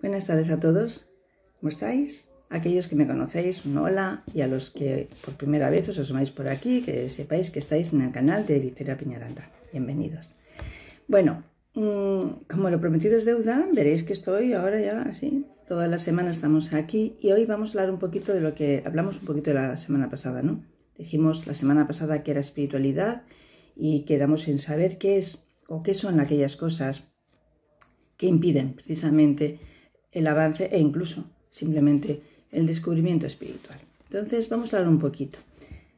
Buenas tardes a todos, ¿cómo estáis? Aquellos que me conocéis, un hola, y a los que por primera vez os asomáis por aquí, que sepáis que estáis en el canal de Victoria Piñaranda. Bienvenidos. Bueno, como lo prometido es deuda, veréis que estoy ahora ya así, todas las semanas estamos aquí y hoy vamos a hablar un poquito de lo que hablamos un poquito de la semana pasada, ¿no? Dijimos la semana pasada que era espiritualidad y quedamos en saber qué es o qué son aquellas cosas que impiden precisamente el avance e incluso simplemente el descubrimiento espiritual. Entonces vamos a hablar un poquito.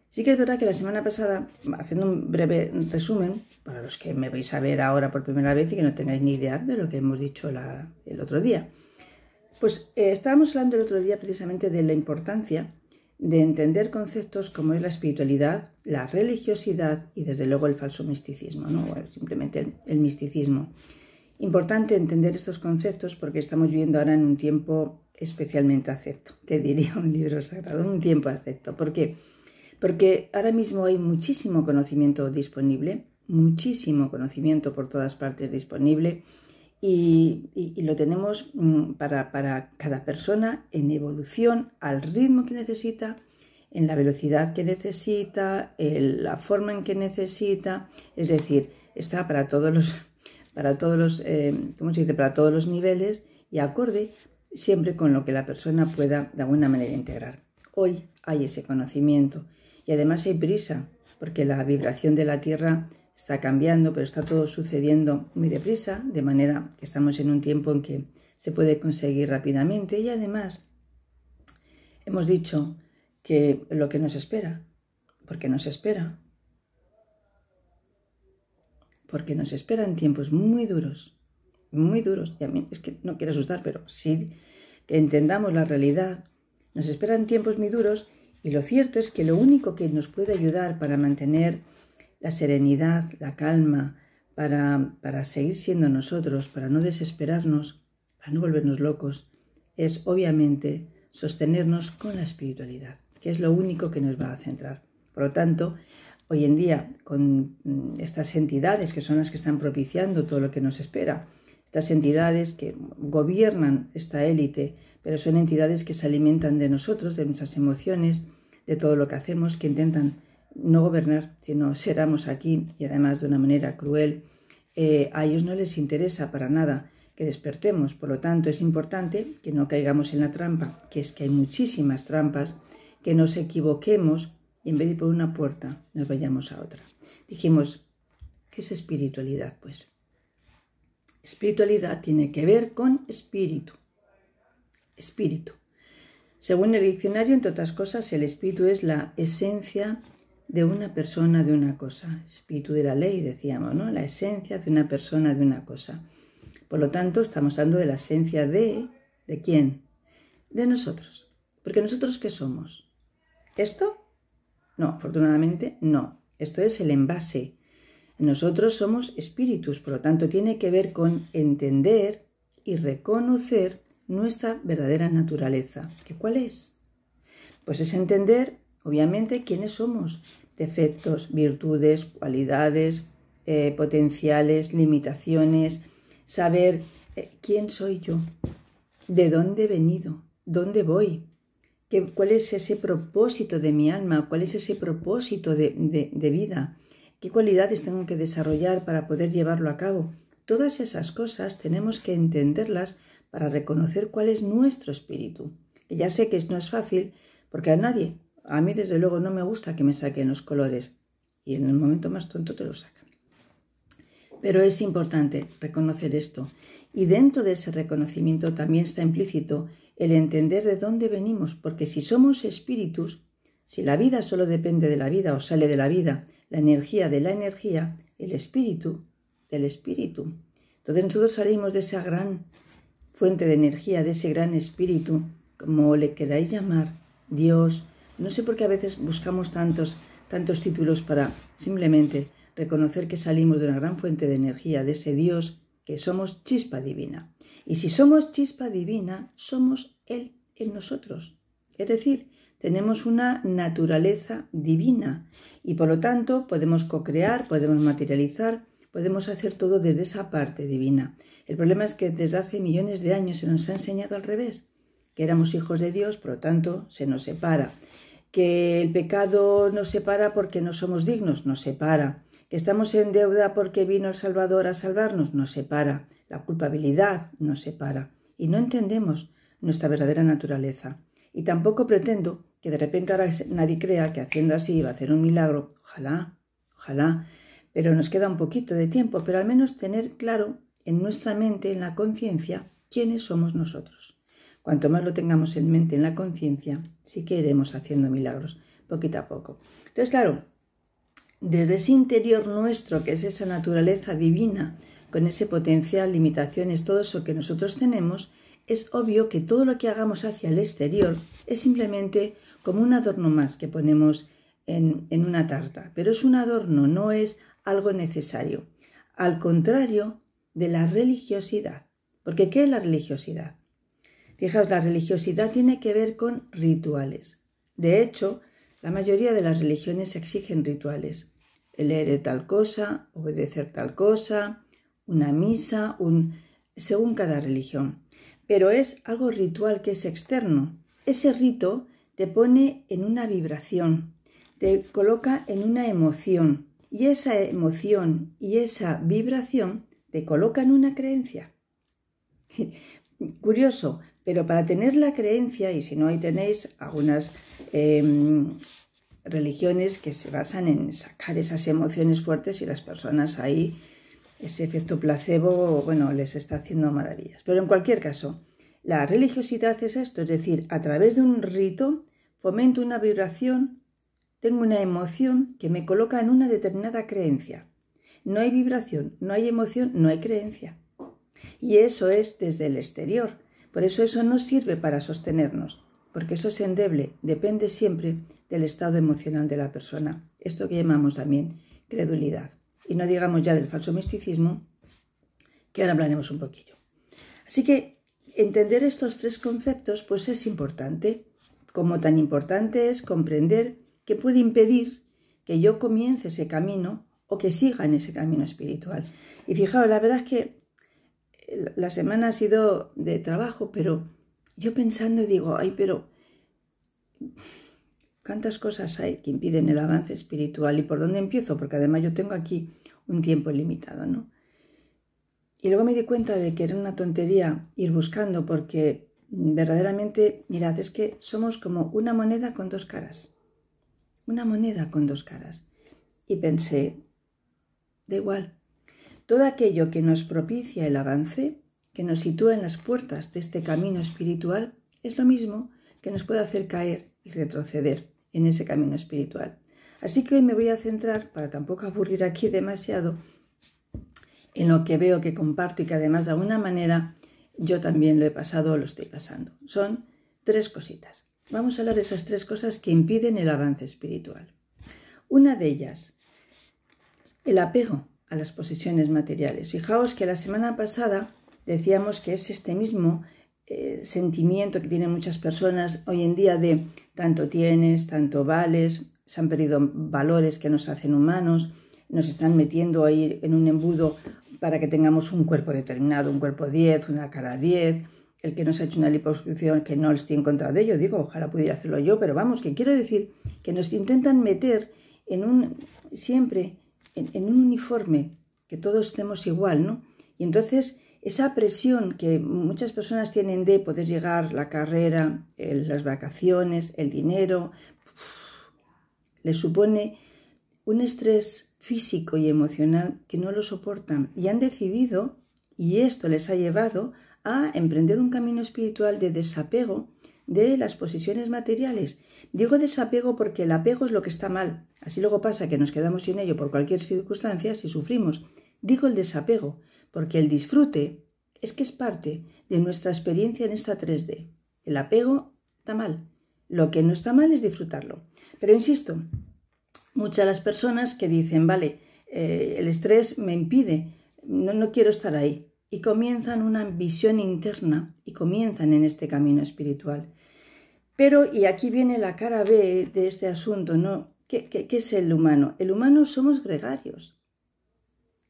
Sí que es verdad que la semana pasada, haciendo un breve resumen, para los que me vais a ver ahora por primera vez y que no tengáis ni idea de lo que hemos dicho el otro día, pues estábamos hablando el otro día precisamente de la importancia de entender conceptos como es la espiritualidad, la religiosidad y desde luego el falso misticismo, ¿no? Bueno, simplemente el misticismo. Importante entender estos conceptos porque estamos viviendo ahora en un tiempo especialmente acepto, que diría un libro sagrado, un tiempo acepto. ¿Por qué? Porque ahora mismo hay muchísimo conocimiento disponible, muchísimo conocimiento por todas partes disponible y lo tenemos para cada persona en evolución, al ritmo que necesita, en la velocidad que necesita, en la forma en que necesita, es decir, está para todos los niveles y acorde siempre con lo que la persona pueda de alguna manera integrar. Hoy hay ese conocimiento y además hay prisa porque la vibración de la Tierra está cambiando, pero está todo sucediendo muy deprisa, de manera que estamos en un tiempo en que se puede conseguir rápidamente y además hemos dicho que lo que nos espera, porque nos espera. Porque nos esperan tiempos muy duros, y a mí es que no quiero asustar, pero sí que entendamos la realidad, nos esperan tiempos muy duros y lo cierto es que lo único que nos puede ayudar para mantener la serenidad, la calma, para seguir siendo nosotros, para no desesperarnos, para no volvernos locos, es obviamente sostenernos con la espiritualidad, que es lo único que nos va a centrar. Por lo tanto, hoy en día, con estas entidades que son las que están propiciando todo lo que nos espera, estas entidades que gobiernan esta élite, pero son entidades que se alimentan de nosotros, de nuestras emociones, de todo lo que hacemos, que intentan no gobernar, sino ser amos aquí y además de una manera cruel. A ellos no les interesa para nada que despertemos, por lo tanto es importante que no caigamos en la trampa, que es que hay muchísimas trampas, que nos equivoquemos y en vez de ir por una puerta nos vayamos a otra. Dijimos, ¿qué es espiritualidad? Pues espiritualidad tiene que ver con espíritu. Espíritu. Según el diccionario, entre otras cosas, el espíritu es la esencia de una persona, de una cosa. Espíritu de la ley, decíamos, ¿no? La esencia de una persona, de una cosa. Por lo tanto, estamos hablando de la esencia ¿de quién? De nosotros. Porque nosotros, ¿qué somos? ¿Esto? No, afortunadamente no. Esto es el envase. Nosotros somos espíritus, por lo tanto tiene que ver con entender y reconocer nuestra verdadera naturaleza. ¿Qué cuál es? Pues es entender, obviamente, quiénes somos. Defectos, virtudes, cualidades, potenciales, limitaciones. Saber quién soy yo, de dónde he venido, dónde voy. ¿Cuál es ese propósito de mi alma? ¿Cuál es ese propósito de vida? ¿Qué cualidades tengo que desarrollar para poder llevarlo a cabo? Todas esas cosas tenemos que entenderlas para reconocer cuál es nuestro espíritu. Y ya sé que no es fácil porque a mí desde luego no me gusta que me saquen los colores y en el momento más tonto te lo sacan. Pero es importante reconocer esto y dentro de ese reconocimiento también está implícito el entender de dónde venimos, porque si somos espíritus, si la vida solo depende de la vida o sale de la vida, la energía de la energía, el espíritu del espíritu. Entonces nosotros salimos de esa gran fuente de energía, de ese gran espíritu, como le queráis llamar, Dios. No sé por qué a veces buscamos tantos títulos para simplemente reconocer que salimos de una gran fuente de energía, de ese Dios, que somos chispa divina. Y si somos chispa divina, somos Él en nosotros. Es decir, tenemos una naturaleza divina y por lo tanto podemos co-crear, podemos materializar, podemos hacer todo desde esa parte divina. El problema es que desde hace millones de años se nos ha enseñado al revés, que éramos hijos de Dios, por lo tanto se nos separa, que el pecado nos separa porque no somos dignos, nos separa, que estamos en deuda porque vino el Salvador a salvarnos, nos separa, la culpabilidad nos separa y no entendemos nuestra verdadera naturaleza. Y tampoco pretendo que de repente ahora nadie crea que haciendo así va a hacer un milagro, ojalá, pero nos queda un poquito de tiempo, pero al menos tener claro en nuestra mente, en la conciencia, quiénes somos nosotros. Cuanto más lo tengamos en mente, en la conciencia, sí que iremos haciendo milagros, poquito a poco. Entonces, claro, desde ese interior nuestro, que es esa naturaleza divina, con ese potencial, limitaciones, todo eso que nosotros tenemos, es obvio que todo lo que hagamos hacia el exterior es simplemente como un adorno más que ponemos en una tarta. Pero es un adorno, no es algo necesario. Al contrario de la religiosidad. Porque ¿qué es la religiosidad? Fijaos, la religiosidad tiene que ver con rituales. De hecho, la mayoría de las religiones exigen rituales. Leer tal cosa, obedecer tal cosa, una misa, según cada religión. Pero es algo ritual que es externo. Ese rito te pone en una vibración, te coloca en una emoción. Y esa emoción y esa vibración te coloca en una creencia. Curioso, pero para tener la creencia, y si no ahí tenéis algunas religiones que se basan en sacar esas emociones fuertes y las personas ahí, ese efecto placebo, bueno, les está haciendo maravillas. Pero en cualquier caso, la religiosidad es esto, es decir, a través de un rito fomento una vibración, tengo una emoción que me coloca en una determinada creencia. No hay vibración, no hay emoción, no hay creencia. Y eso es desde el exterior. Por eso no sirve para sostenernos, porque eso es endeble, depende siempre del estado emocional de la persona. Esto que llamamos también credulidad. Y no digamos ya del falso misticismo, que ahora hablaremos un poquillo. Así que entender estos tres conceptos pues es importante, como tan importante es comprender qué puede impedir que yo comience ese camino o que siga en ese camino espiritual. Y fijaos, la verdad es que la semana ha sido de trabajo, pero yo pensando digo, pero ¿cuántas cosas hay que impiden el avance espiritual? ¿Y por dónde empiezo? Porque además yo tengo aquí un tiempo limitado, ¿no? Y luego me di cuenta de que era una tontería ir buscando, porque verdaderamente, mirad, es que somos como una moneda con dos caras. Una moneda con dos caras. Y pensé, da igual. Todo aquello que nos propicia el avance, que nos sitúa en las puertas de este camino espiritual, es lo mismo que nos puede hacer caer y retroceder en ese camino espiritual. Así que hoy me voy a centrar, para tampoco aburrir aquí demasiado, en lo que veo que comparto y que además de alguna manera yo también lo he pasado o lo estoy pasando. Son tres cositas. Vamos a hablar de esas tres cosas que impiden el avance espiritual. Una de ellas, el apego a las posesiones materiales. Fijaos que la semana pasada decíamos que es este mismo sentimiento que tienen muchas personas hoy en día de tanto tienes, tanto vales, se han perdido valores que nos hacen humanos, nos están metiendo ahí en un embudo para que tengamos un cuerpo determinado, un cuerpo 10, una cara 10, el que nos ha hecho una liposucción, que no estoy en contra de ello, digo, ojalá pudiera hacerlo yo, pero vamos, que quiero decir que nos intentan meter siempre en un uniforme, que todos estemos igual, ¿no? Y entonces esa presión que muchas personas tienen de poder llegar, la carrera, las vacaciones, el dinero, les supone un estrés físico y emocional que no lo soportan y han decidido, y esto les ha llevado a emprender un camino espiritual de desapego de las posesiones materiales. Digo desapego porque el apego es lo que está mal. Así luego pasa que nos quedamos sin ello por cualquier circunstancia si sufrimos. Digo el desapego porque el disfrute es que es parte de nuestra experiencia en esta 3D. El apego está mal. Lo que no está mal es disfrutarlo. Pero insisto, muchas de las personas que dicen, vale, el estrés me impide, no quiero estar ahí. Y comienzan una visión interna y comienzan en este camino espiritual. Pero, y aquí viene la cara B de este asunto, ¿no? ¿Qué es el humano? El humano somos gregarios.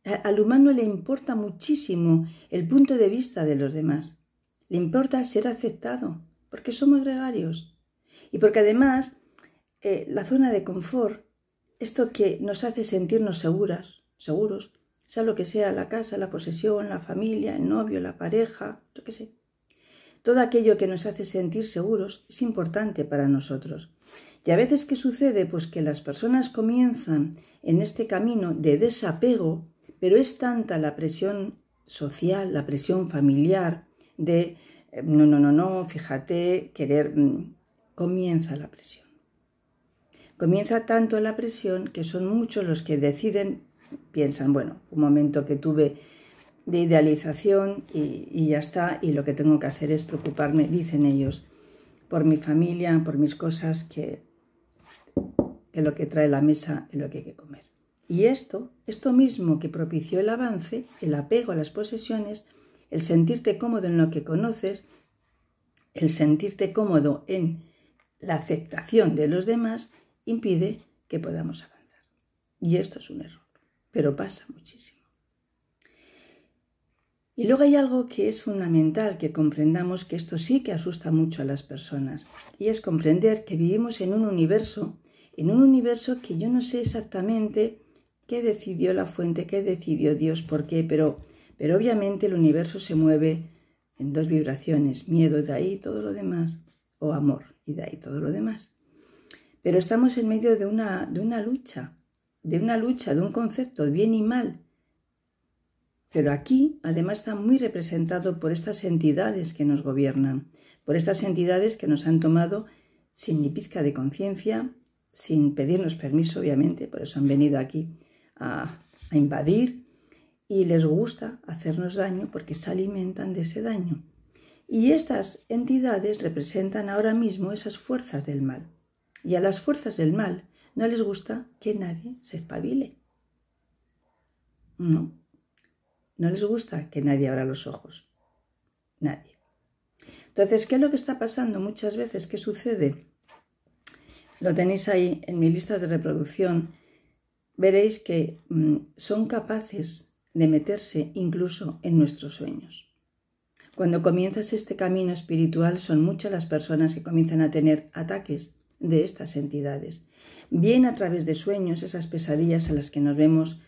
Al humano le importa muchísimo el punto de vista de los demás. Le importa ser aceptado, porque somos gregarios. Y porque además la zona de confort, esto que nos hace sentirnos seguros, sea lo que sea, la casa, la posesión, la familia, el novio, la pareja, yo qué sé. Todo aquello que nos hace sentir seguros es importante para nosotros. Y a veces, ¿qué sucede? Pues que las personas comienzan en este camino de desapego, pero es tanta la presión social, la presión familiar, de no, fíjate, comienza la presión. Comienza tanto la presión que son muchos los que deciden, piensan, bueno, un momento que tuve de idealización y ya está, y lo que tengo que hacer es preocuparme, dicen ellos, por mi familia, por mis cosas, que lo que trae la mesa es lo que hay que comer. Y esto mismo que propició el avance, el apego a las posesiones, el sentirte cómodo en lo que conoces, el sentirte cómodo en la aceptación de los demás, impide que podamos avanzar. Y esto es un error, pero pasa muchísimo. Y luego hay algo que es fundamental que comprendamos, que esto sí que asusta mucho a las personas, y es comprender que vivimos en un universo que yo no sé exactamente qué decidió la fuente, qué decidió Dios, por qué, pero obviamente el universo se mueve en dos vibraciones, miedo y de ahí todo lo demás, o amor y de ahí todo lo demás. Pero estamos en medio de una lucha, de un concepto de bien y mal. Pero aquí, además, está muy representado por estas entidades que nos gobiernan, por estas entidades que nos han tomado sin ni pizca de conciencia, sin pedirnos permiso, obviamente, por eso han venido aquí a invadir, y les gusta hacernos daño porque se alimentan de ese daño. Y estas entidades representan ahora mismo esas fuerzas del mal. Y a las fuerzas del mal no les gusta que nadie se espabile. No les gusta que nadie abra los ojos. Nadie. Entonces, ¿qué es lo que está pasando muchas veces? ¿Qué sucede? Lo tenéis ahí en mi lista de reproducción. Veréis que son capaces de meterse incluso en nuestros sueños. Cuando comienzas este camino espiritual, son muchas las personas que comienzan a tener ataques de estas entidades. Bien a través de sueños, esas pesadillas a las que nos vemos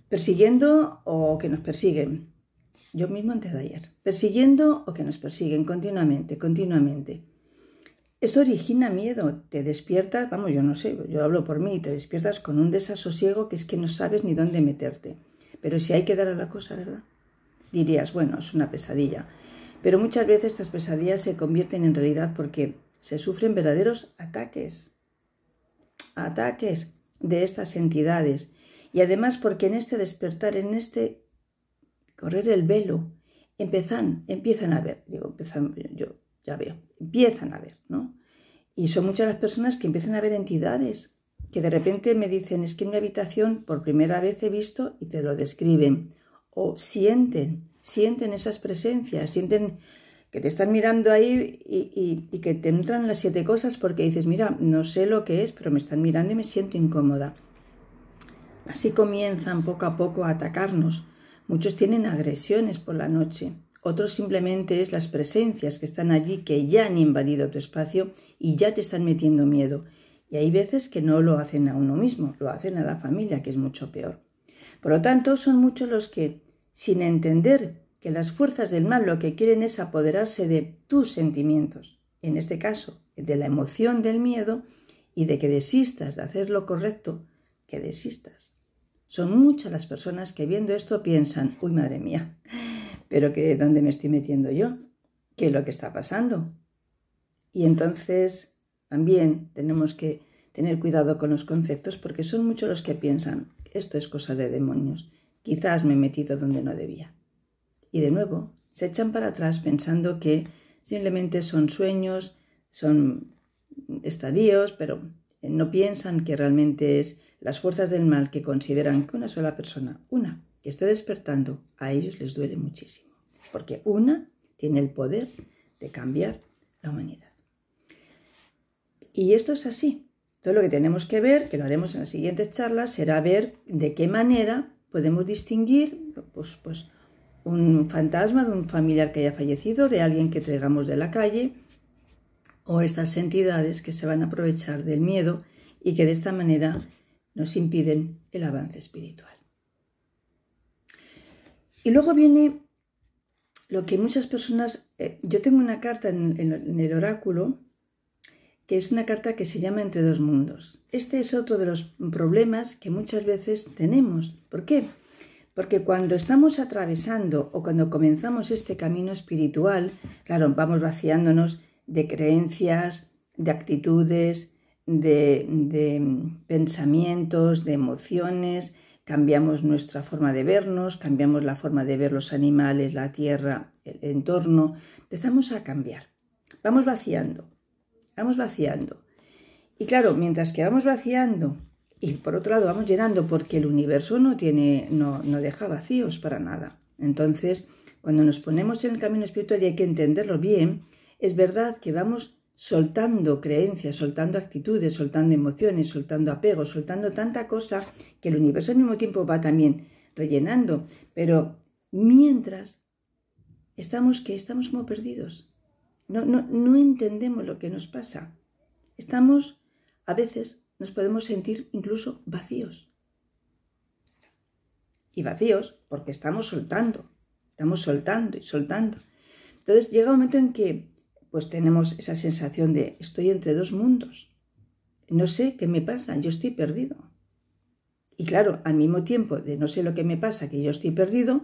persiguiendo o que nos persiguen. Yo mismo antes de ayer. Persiguiendo o que nos persiguen continuamente. Eso origina miedo. Te despiertas, vamos, yo no sé, yo hablo por mí, te despiertas con un desasosiego que es que no sabes ni dónde meterte. Pero si hay que dar a la cosa, ¿verdad? Dirías, bueno, es una pesadilla. Pero muchas veces estas pesadillas se convierten en realidad porque se sufren verdaderos ataques de estas entidades. Y además porque en este despertar, en este correr el velo, empiezan a ver, yo ya veo, empiezan a ver, ¿no? Y son muchas las personas que empiezan a ver entidades, que de repente me dicen, es que en mi habitación por primera vez he visto, y te lo describen, o sienten esas presencias, sienten que te están mirando ahí y que te entran las 7 cosas porque dices, mira, no sé lo que es, pero me están mirando y me siento incómoda. Así comienzan poco a poco a atacarnos. Muchos tienen agresiones por la noche, otros simplemente es las presencias que están allí, que ya han invadido tu espacio y ya te están metiendo miedo. Y hay veces que no lo hacen a uno mismo, lo hacen a la familia, que es mucho peor. Por lo tanto, son muchos los que, sin entender que las fuerzas del mal lo que quieren es apoderarse de tus sentimientos, en este caso, de la emoción del miedo, y de que desistas de hacer lo correcto, que desistas. Son muchas las personas que viendo esto piensan, uy, madre mía, pero ¿de dónde me estoy metiendo yo? ¿Qué es lo que está pasando? Y entonces también tenemos que tener cuidado con los conceptos porque son muchos los que piensan, esto es cosa de demonios, quizás me he metido donde no debía. Y de nuevo se echan para atrás pensando que simplemente son sueños, son estadios, pero no piensan que realmente es las fuerzas del mal que consideran que una sola persona, una que esté despertando, a ellos les duele muchísimo, porque una tiene el poder de cambiar la humanidad. Y esto es así. Entonces lo que tenemos que ver, que lo haremos en las siguientes charlas, será ver de qué manera podemos distinguir pues un fantasma de un familiar que haya fallecido, de alguien que traigamos de la calle, o estas entidades que se van a aprovechar del miedo y que de esta manera nos impiden el avance espiritual. Y luego viene lo que muchas personas... yo tengo una carta en el oráculo, que es una carta que se llama Entre dos mundos. Este es otro de los problemas que muchas veces tenemos. ¿Por qué? Porque cuando estamos atravesando o cuando comenzamos este camino espiritual, claro, vamos vaciándonos de creencias, de actitudes, de pensamientos, de emociones, cambiamos nuestra forma de vernos, cambiamos la forma de ver los animales, la tierra, el entorno, empezamos a cambiar, vamos vaciando. Y claro, mientras que vamos vaciando y por otro lado vamos llenando, porque el universo no deja vacíos para nada. Entonces, cuando nos ponemos en el camino espiritual, y hay que entenderlo bien, es verdad que vamos soltando creencias, soltando actitudes, soltando emociones, soltando apegos, soltando tanta cosa que el universo al mismo tiempo va también rellenando. Pero mientras estamos como perdidos. No entendemos lo que nos pasa. A veces nos podemos sentir incluso vacíos. Y vacíos porque estamos soltando y soltando. Entonces llega un momento en que pues tenemos esa sensación de estoy entre dos mundos. No sé qué me pasa, yo estoy perdido. Y claro, al mismo tiempo de no sé lo que me pasa, que yo estoy perdido,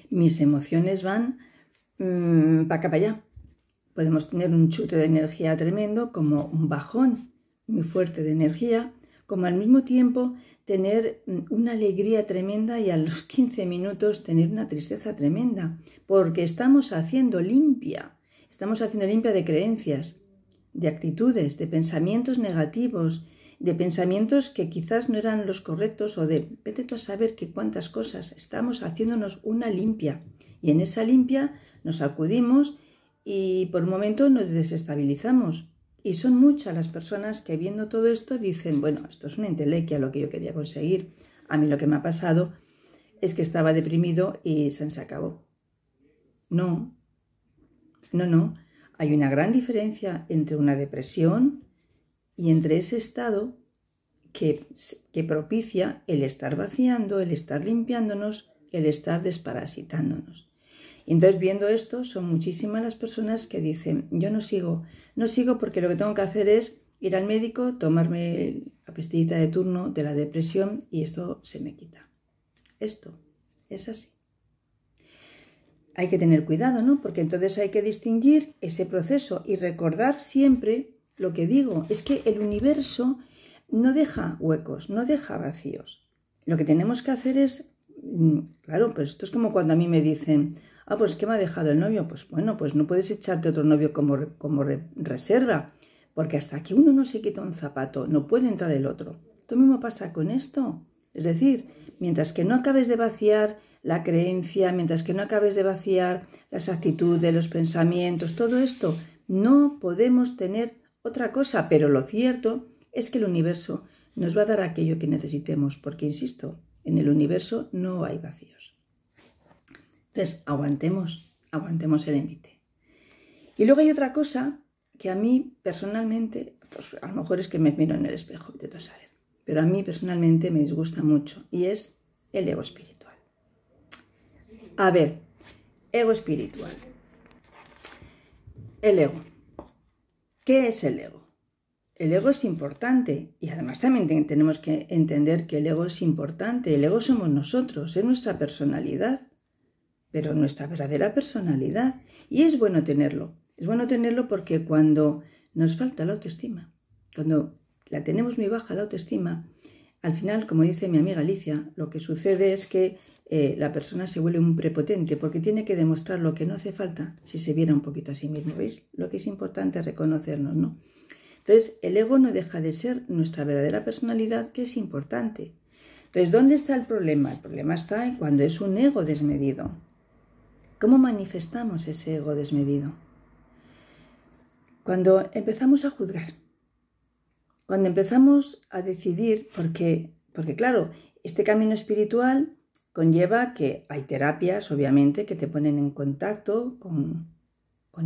mis emociones van para acá, para allá. Podemos tener un chute de energía tremendo, como un bajón muy fuerte de energía, como al mismo tiempo tener una alegría tremenda y a los 15 minutos tener una tristeza tremenda, porque estamos haciendo limpia de creencias, de actitudes, de pensamientos negativos, de pensamientos que quizás no eran los correctos, o de vete tú a saber que cuántas cosas. Estamos haciéndonos una limpia y en esa limpia nos sacudimos y por un momento nos desestabilizamos. Y son muchas las personas que viendo todo esto dicen, bueno, esto es una entelequia lo que yo quería conseguir. A mí lo que me ha pasado es que estaba deprimido y se acabó. No. Hay una gran diferencia entre una depresión y entre ese estado que propicia el estar vaciando, el estar limpiándonos, el estar desparasitándonos. Y entonces, viendo esto, son muchísimas las personas que dicen, yo no sigo porque lo que tengo que hacer es ir al médico, tomarme la pastillita de turno de la depresión y esto se me quita. Esto es así. Hay que tener cuidado, ¿no? Porque entonces hay que distinguir ese proceso y recordar siempre lo que digo, es que el universo no deja huecos, no deja vacíos. Lo que tenemos que hacer es, claro, pues esto es como cuando a mí me dicen, pues ¿qué me ha dejado el novio? Pues bueno, pues no puedes echarte otro novio como reserva, porque hasta que uno no se quita un zapato, no puede entrar el otro. Esto mismo pasa con esto. Es decir, mientras que no acabes de vaciar la creencia, mientras que no acabes de vaciar las actitudes, los pensamientos, todo esto, no podemos tener otra cosa. Pero lo cierto es que el universo nos va a dar aquello que necesitemos, porque, insisto, en el universo no hay vacíos. Entonces, aguantemos el envite. Y luego hay otra cosa que a mí personalmente, pues a lo mejor es que me miro en el espejo, intento saber, pero a mí personalmente me disgusta mucho, y es el ego espiritual. A ver, ego espiritual. El ego. ¿Qué es el ego? El ego es importante y además también tenemos que entender que el ego es importante. El ego somos nosotros, es nuestra personalidad, pero nuestra verdadera personalidad. Y es bueno tenerlo. Es bueno tenerlo porque cuando nos falta la autoestima, cuando la tenemos muy baja la autoestima, al final, como dice mi amiga Alicia, lo que sucede es que la persona se vuelve un prepotente porque tiene que demostrar lo que no hace falta si se viera un poquito a sí mismo. ¿Veis? Lo que es importante es reconocernos, ¿no? Entonces, el ego no deja de ser nuestra verdadera personalidad, que es importante. Entonces, ¿dónde está el problema? El problema está en cuando es un ego desmedido. ¿Cómo manifestamos ese ego desmedido? Cuando empezamos a juzgar, cuando empezamos a decidir, porque claro, Este camino espiritual conlleva que hay terapias, obviamente, que te ponen en contacto con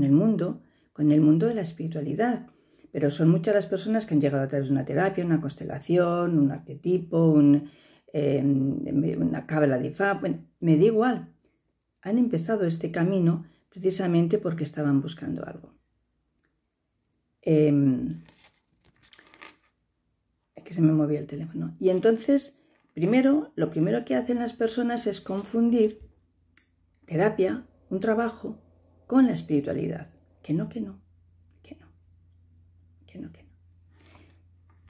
el mundo de la espiritualidad. Pero son muchas las personas que han llegado a través de una terapia, una constelación, un arquetipo, una cábala de Ifá. Bueno, me da igual. Han empezado este camino precisamente porque estaban buscando algo. Es que se me movía el teléfono. Y entonces, lo primero que hacen las personas es confundir terapia, un trabajo, con la espiritualidad. Que no.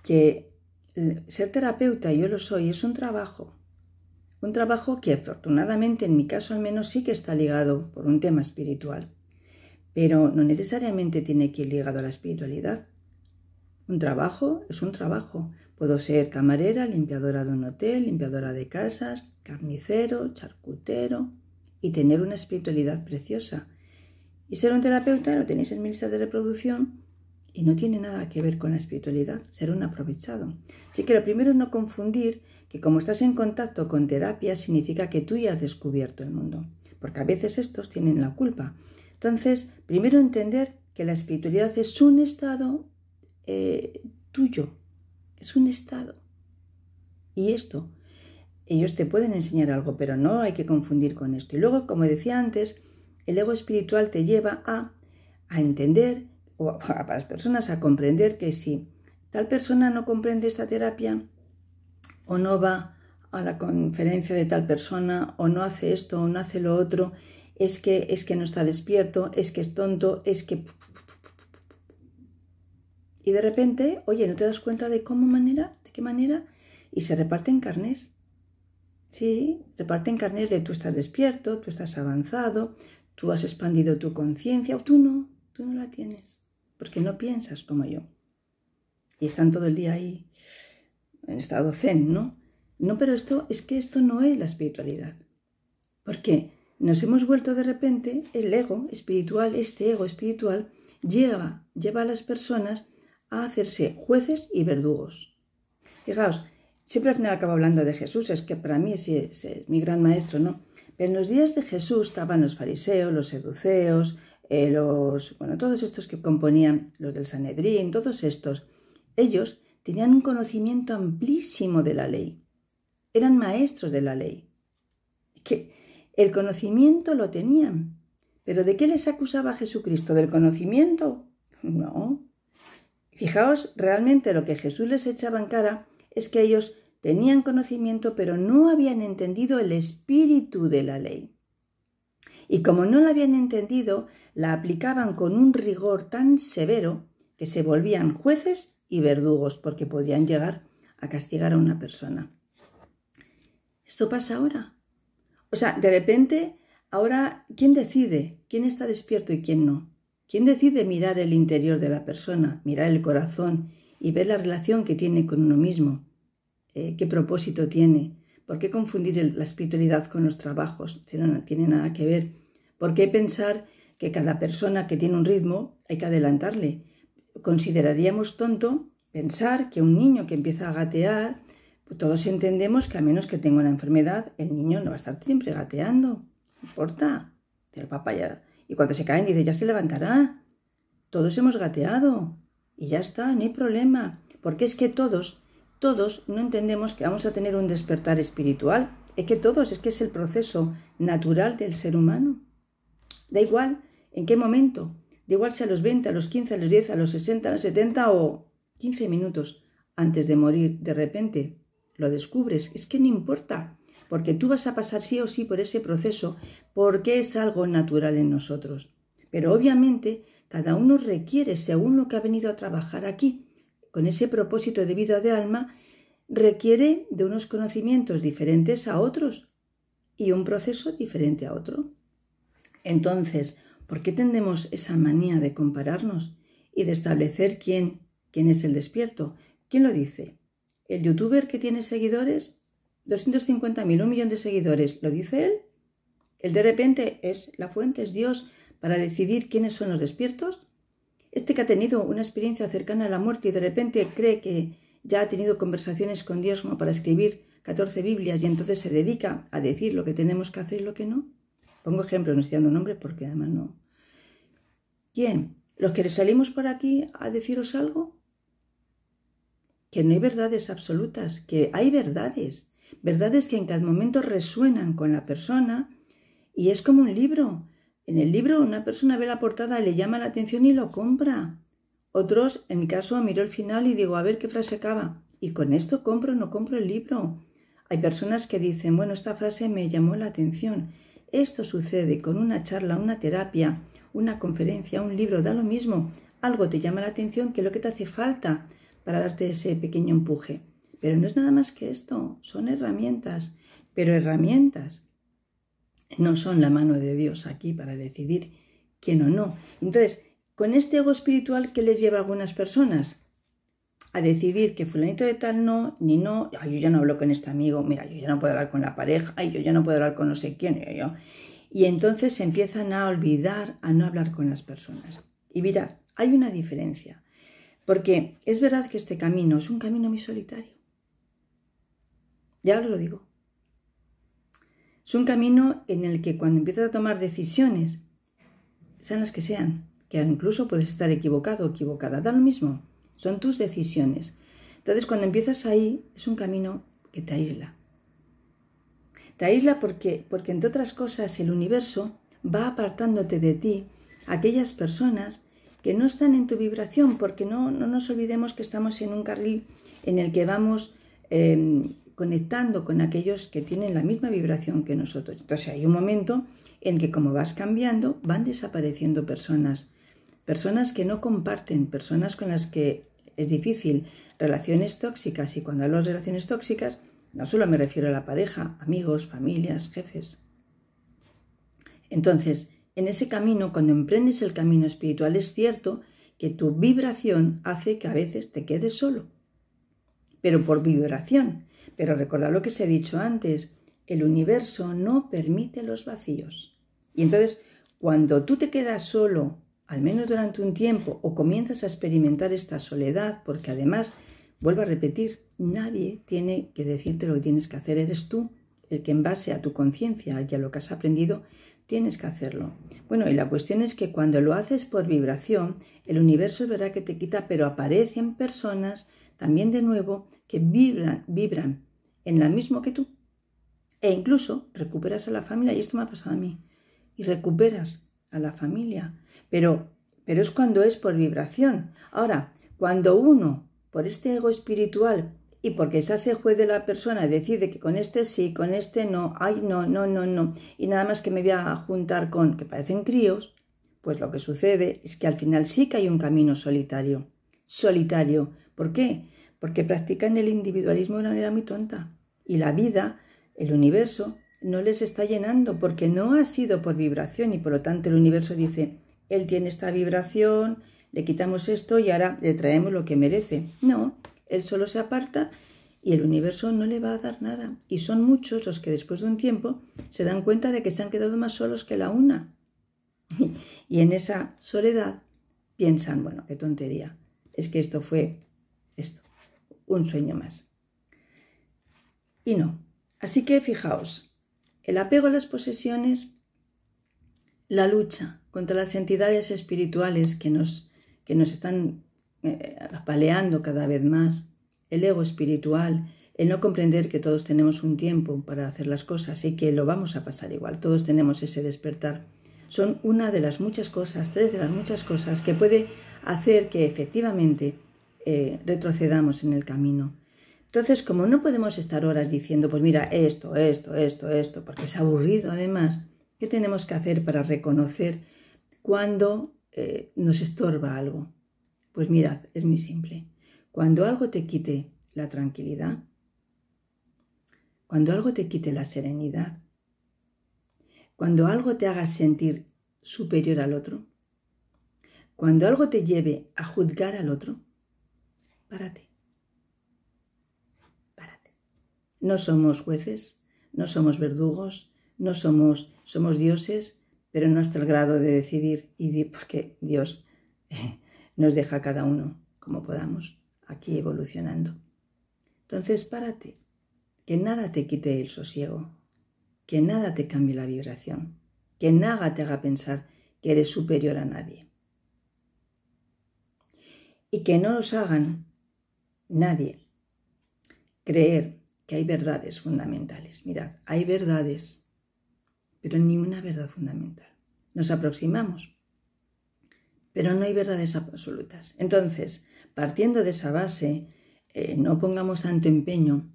Que ser terapeuta, yo lo soy, es un trabajo que afortunadamente, en mi caso al menos, sí que está ligado por un tema espiritual, pero no necesariamente tiene que ir ligado a la espiritualidad. Un trabajo es un trabajo. Puedo ser camarera, limpiadora de un hotel, limpiadora de casas, carnicero, charcutero y tener una espiritualidad preciosa. Y ser un terapeuta, lo tenéis en mi lista de reproducción, y no tiene nada que ver con la espiritualidad, ser un aprovechado. Así que lo primero es no confundir que como estás en contacto con terapia significa que tú ya has descubierto el mundo, porque a veces estos tienen la culpa. Entonces, primero entender que la espiritualidad es un estado tuyo, es un estado. Y esto, ellos te pueden enseñar algo, pero no hay que confundir con esto. Y luego, como decía antes, el ego espiritual te lleva a entender, o para las personas a comprender que si tal persona no comprende esta terapia, o no va a la conferencia de tal persona, o no hace esto, o no hace lo otro, es que no está despierto, es que es tonto, es que... Y de repente, oye, ¿no te das cuenta de qué manera? Y se reparten carnés. Sí, reparten carnés de tú estás despierto, tú estás avanzado, tú has expandido tu conciencia, o tú no la tienes, porque no piensas como yo. Y están todo el día ahí en estado zen, ¿no? No, pero esto no es la espiritualidad. Porque nos hemos vuelto de repente, el ego espiritual, este ego espiritual, lleva a las personas a hacerse jueces y verdugos. Fijaos, siempre al final acabo hablando de Jesús, es que para mí es mi gran maestro, ¿no? Pero en los días de Jesús estaban los fariseos, los seduceos, todos estos que componían los del Sanedrín, todos estos. Ellos tenían un conocimiento amplísimo de la ley. Eran maestros de la ley. Que el conocimiento lo tenían. ¿Pero de qué les acusaba Jesucristo? ¿Del conocimiento? No. Fijaos, realmente lo que Jesús les echaba en cara es que ellos tenían conocimiento, pero no habían entendido el espíritu de la ley. Y como no la habían entendido, la aplicaban con un rigor tan severo que se volvían jueces y verdugos, porque podían llegar a castigar a una persona. ¿Esto pasa ahora? O sea, de repente, ahora, ¿quién decide? ¿Quién está despierto y quién no? ¿Quién decide mirar el interior de la persona, mirar el corazón y ver la relación que tiene con uno mismo? ¿Qué propósito tiene? ¿Por qué confundir la espiritualidad con los trabajos? Si no tiene nada que ver. ¿Por qué pensar que cada persona que tiene un ritmo hay que adelantarle? Consideraríamos tonto pensar que un niño que empieza a gatear, pues todos entendemos que a menos que tenga una enfermedad, el niño no va a estar siempre gateando. No importa. El papá ya... Y cuando se caen dice, ya se levantará. Todos hemos gateado. Y ya está, no hay problema. Porque es que todos no entendemos que vamos a tener un despertar espiritual. Es que es el proceso natural del ser humano. Da igual en qué momento. Da igual si a los 20, a los 15, a los 10, a los 60, a los 70 o 15 minutos antes de morir de repente lo descubres. Es que no importa. Porque tú vas a pasar sí o sí por ese proceso, porque es algo natural en nosotros. Pero obviamente cada uno requiere, según lo que ha venido a trabajar aquí, con ese propósito de vida de alma, requiere de unos conocimientos diferentes a otros y un proceso diferente a otro. Entonces, ¿por qué tendemos esa manía de compararnos y de establecer quién es el despierto? ¿Quién lo dice? ¿El youtuber que tiene seguidores? 250.000, 1 millón de seguidores, ¿lo dice él? Él de repente es la fuente, es Dios, para decidir quiénes son los despiertos. Este que ha tenido una experiencia cercana a la muerte y de repente cree que ya ha tenido conversaciones con Dios como para escribir 14 Biblias y entonces se dedica a decir lo que tenemos que hacer y lo que no. Pongo ejemplos, no estoy dando nombres porque además no. ¿Quién? ¿Los que salimos por aquí a deciros algo? Que no hay verdades absolutas, que hay verdades. Verdades que en cada momento resuenan con la persona y es como un libro. En el libro una persona ve la portada, le llama la atención y lo compra. Otros, en mi caso, miro el final y digo, a ver qué frase acaba. Y con esto compro o no compro el libro. Hay personas que dicen, bueno, esta frase me llamó la atención. Esto sucede con una charla, una terapia, una conferencia, un libro, da lo mismo. Algo te llama la atención que es lo que te hace falta para darte ese pequeño empuje. Pero no es nada más que esto, son herramientas. Pero herramientas no son la mano de Dios aquí para decidir quién o no. Entonces, con este ego espiritual que les lleva a algunas personas a decidir que fulanito de tal no, ni no, ay, yo ya no hablo con este amigo, mira, yo ya no puedo hablar con la pareja, ay, yo ya no puedo hablar con no sé quién, yo. Y entonces se empiezan a olvidar, a no hablar con las personas. Y mirad, hay una diferencia, porque es verdad que este camino es un camino muy solitario. Ya os lo digo. Es un camino en el que cuando empiezas a tomar decisiones, sean las que sean, que incluso puedes estar equivocado o equivocada, da lo mismo, son tus decisiones. Entonces cuando empiezas ahí es un camino que te aísla. Te aísla porque entre otras cosas el universo va apartándote de ti aquellas personas que no están en tu vibración, porque no nos olvidemos que estamos en un carril en el que vamos conectando con aquellos que tienen la misma vibración que nosotros. Entonces hay un momento en que como vas cambiando, van desapareciendo personas que no comparten, personas con las que es difícil, relaciones tóxicas. Y cuando hablo de relaciones tóxicas, no solo me refiero a la pareja, amigos, familias, jefes. Entonces, en ese camino, cuando emprendes el camino espiritual, es cierto que tu vibración hace que a veces te quedes solo, pero por vibración. Pero recordad lo que os he dicho antes, el universo no permite los vacíos. Y entonces, cuando tú te quedas solo, al menos durante un tiempo, o comienzas a experimentar esta soledad, porque además, vuelvo a repetir, nadie tiene que decirte lo que tienes que hacer, eres tú el que en base a tu conciencia y a lo que has aprendido, tienes que hacerlo. Bueno, y la cuestión es que cuando lo haces por vibración, el universo es verdad que te quita, pero aparecen personas también de nuevo que vibran en la misma que tú. E incluso recuperas a la familia, y esto me ha pasado a mí, y recuperas a la familia. Pero es cuando es por vibración. Ahora, cuando uno, por este ego espiritual, y porque se hace juez de la persona, decide que con este sí, con este no, ay, no, y nada más que me voy a juntar con que parecen críos, pues lo que sucede es que al final sí que hay un camino solitario. Solitario. ¿Por qué? Porque practican el individualismo de una manera muy tonta. Y la vida, el universo, no les está llenando porque no ha sido por vibración y por lo tanto el universo dice, él tiene esta vibración, le quitamos esto y ahora le traemos lo que merece. No, él solo se aparta y el universo no le va a dar nada. Y son muchos los que después de un tiempo se dan cuenta de que se han quedado más solos que la una. Y en esa soledad piensan, bueno, qué tontería, es que esto fue un sueño más. Y no. Así que fijaos, el apego a las posesiones, la lucha contra las entidades espirituales que nos están apaleando cada vez más, el ego espiritual, el no comprender que todos tenemos un tiempo para hacer las cosas y que lo vamos a pasar igual, todos tenemos ese despertar, son una de las muchas cosas, tres de las muchas cosas que puede hacer que efectivamente retrocedamos en el camino. Entonces, como no podemos estar horas diciendo, pues mira, esto, porque es aburrido además, ¿qué tenemos que hacer para reconocer cuando nos estorba algo? Pues mirad, es muy simple. Cuando algo te quite la tranquilidad, cuando algo te quite la serenidad, cuando algo te haga sentir superior al otro, cuando algo te lleve a juzgar al otro, párate. No somos jueces, no somos verdugos, no somos dioses, pero no hasta el grado de decidir, porque Dios nos deja a cada uno como podamos, aquí evolucionando. Entonces, párate, que nada te quite el sosiego, que nada te cambie la vibración, que nada te haga pensar que eres superior a nadie. Y que no os hagan nadie creer que hay verdades fundamentales. Mirad, hay verdades, pero ni una verdad fundamental. Nos aproximamos, pero no hay verdades absolutas. Entonces, partiendo de esa base, no pongamos tanto empeño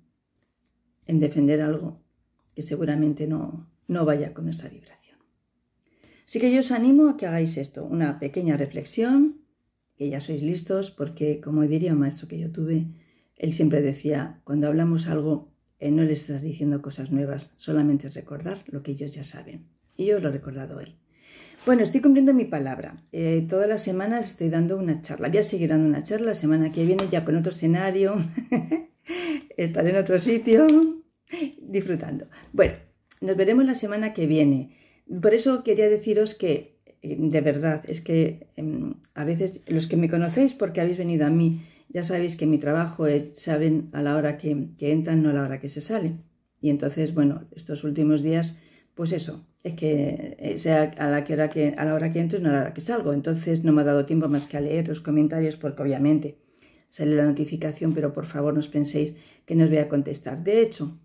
en defender algo que seguramente no vaya con nuestra vibración. Así que yo os animo a que hagáis esto, una pequeña reflexión, que ya sois listos, porque como diría un maestro que yo tuve, él siempre decía, cuando hablamos algo, no le estás diciendo cosas nuevas, solamente recordar lo que ellos ya saben. Y yo os lo he recordado hoy. Bueno, estoy cumpliendo mi palabra. Todas las semanas estoy dando una charla. Voy a seguir dando una charla la semana que viene ya con otro escenario. Estaré en otro sitio disfrutando. Bueno, nos veremos la semana que viene. Por eso quería deciros que, de verdad, es que a veces los que me conocéis porque habéis venido a mí, ya sabéis que mi trabajo es, saben a la hora que entran, no a la hora que se sale. Y entonces, bueno, estos últimos días, pues eso, es que sea a la hora que entro y no a la hora que salgo. Entonces no me ha dado tiempo más que a leer los comentarios porque obviamente sale la notificación, pero por favor no os penséis que no os voy a contestar. De hecho,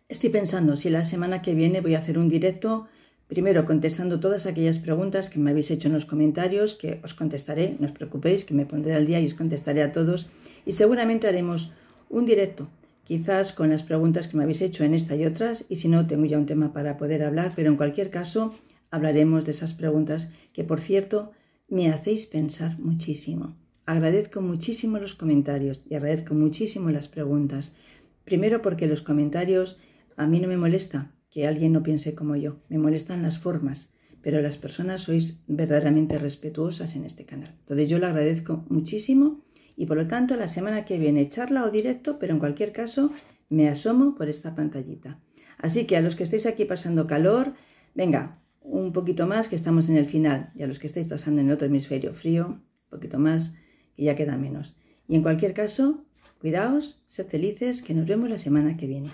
estoy pensando si la semana que viene voy a hacer un directo, primero contestando todas aquellas preguntas que me habéis hecho en los comentarios, que os contestaré, no os preocupéis, que me pondré al día y os contestaré a todos. Y seguramente haremos un directo, quizás con las preguntas que me habéis hecho en esta y otras, y si no, tengo ya un tema para poder hablar, pero en cualquier caso hablaremos de esas preguntas que, por cierto, me hacéis pensar muchísimo. Agradezco muchísimo los comentarios y agradezco muchísimo las preguntas. Primero porque los comentarios a mí no me molesta que alguien no piense como yo, me molestan las formas, pero las personas sois verdaderamente respetuosas en este canal. Entonces yo lo agradezco muchísimo y por lo tanto la semana que viene charla o directo, pero en cualquier caso me asomo por esta pantallita. Así que a los que estáis aquí pasando calor, venga, un poquito más que estamos en el final, y a los que estáis pasando en el otro hemisferio frío, un poquito más que ya queda menos. Y en cualquier caso, cuidaos, sed felices, que nos vemos la semana que viene.